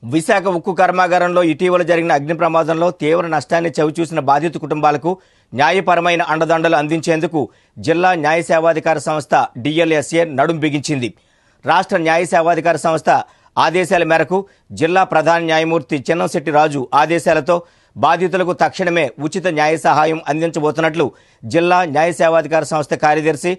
విశాఖ ఉక్కు కర్మాగారంలో ఇటీవల జరిగిన అగ్ని ప్రమాదంలో తీవ్ర నష్టాన్ని చవిచూసిన బాధిత కుటుంబాలకు న్యాయపరమైన అండదండలు అందించేందుకు జిల్లా న్యాయ సేవాధికార సంస్థ డిఎల్ఎస్ఏ నడుం బిగించింది. రాష్ట్ర న్యాయ సేవాధికార సంస్థ ఆదేశాల మేరకు జిల్లా ప్రధాన న్యాయమూర్తి చిన్నంశెట్టి రాజు ఆదేశాలతో బాధితులకు తక్షణమే ఉచిత న్యాయ సహాయం అందించబోతున్నట్లు జిల్లా న్యాయ సేవాధికార సంస్థ కార్యదర్శి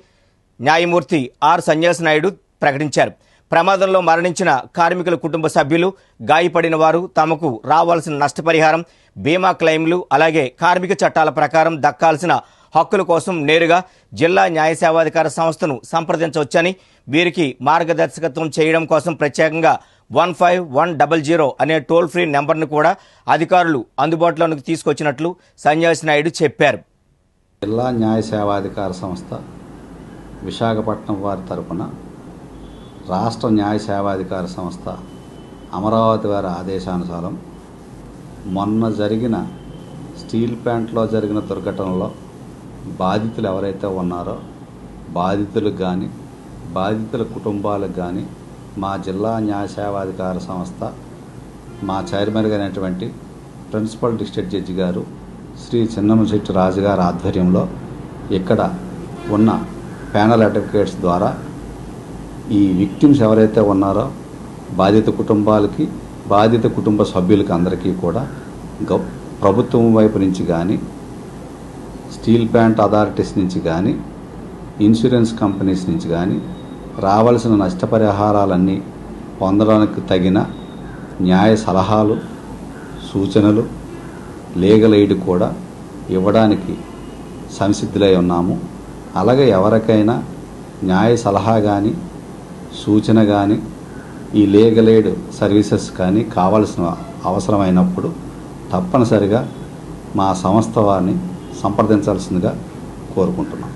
న్యాయమూర్తి ఆర్ సన్యాసి నాయుడు ప్రకటించారు. ప్రమాదంలో మరణించిన కార్మికుల కుటుంబ సభ్యులు, గాయపడిన వారు తమకు రావాల్సిన నష్టపరిహారం, బీమా క్లెయిమ్లు, అలాగే కార్మిక చట్టాల ప్రకారం దక్కాల్సిన హక్కుల కోసం నేరుగా జిల్లా న్యాయ సేవాధికార సంస్థను సంప్రదించవచ్చని, వీరికి మార్గదర్శకత్వం చేయడం కోసం ప్రత్యేకంగా 15100 అనే టోల్ ఫ్రీ నెంబర్ను కూడా అధికారులు అందుబాటులోకి తీసుకొచ్చినట్లు సన్యాసి నాయుడు చెప్పారు. జిల్లా న్యాయ సేవాధికార సంస్థ విశాఖపట్నం వారి తరపున రాష్ట్ర న్యాయ సేవాధికార సంస్థ అమరావతి వారి ఆదేశానుసారం మొన్న జరిగిన స్టీల్ ప్లాంట్లో జరిగిన దుర్ఘటనలో బాధితులు ఎవరైతే ఉన్నారో బాధితులకు కానీ బాధితుల కుటుంబాలకు కానీ మా జిల్లా న్యాయ సేవాధికార సంస్థ మా చైర్మన్ అయినటువంటి ప్రిన్సిపల్ డిస్ట్రిక్ట్ జడ్జి గారు శ్రీ చిన్నంశెట్టి రాజు గారి ఆధ్వర్యంలో ఇక్కడ ఉన్న ప్యానల్ అడ్వకేట్స్ ద్వారా ఈ విక్టిమ్స్ ఎవరైతే ఉన్నారో బాధిత కుటుంబాలకి, బాధిత కుటుంబ సభ్యులకి అందరికీ కూడా ప్రభుత్వం వైపు నుంచి కానీ, స్టీల్ ప్లాంట్ అథారిటీస్ నుంచి కానీ, ఇన్సూరెన్స్ కంపెనీస్ నుంచి కానీ రావాల్సిన నష్టపరిహారాలన్నీ పొందడానికి తగిన న్యాయ సలహాలు, సూచనలు, లీగల్ ఎయిడ్ కూడా ఇవ్వడానికి సంసిద్ధులై ఉన్నాము. అలాగే ఎవరికైనా న్యాయ సలహా కానీ, సూచన కానీ, ఈ లీగల్ ఎయిడ్ సర్వీసెస్ కానీ కావాల్సిన అవసరమైనప్పుడు తప్పనిసరిగా మా సంస్థ వారిని సంప్రదించాల్సిందిగా కోరుకుంటున్నాం.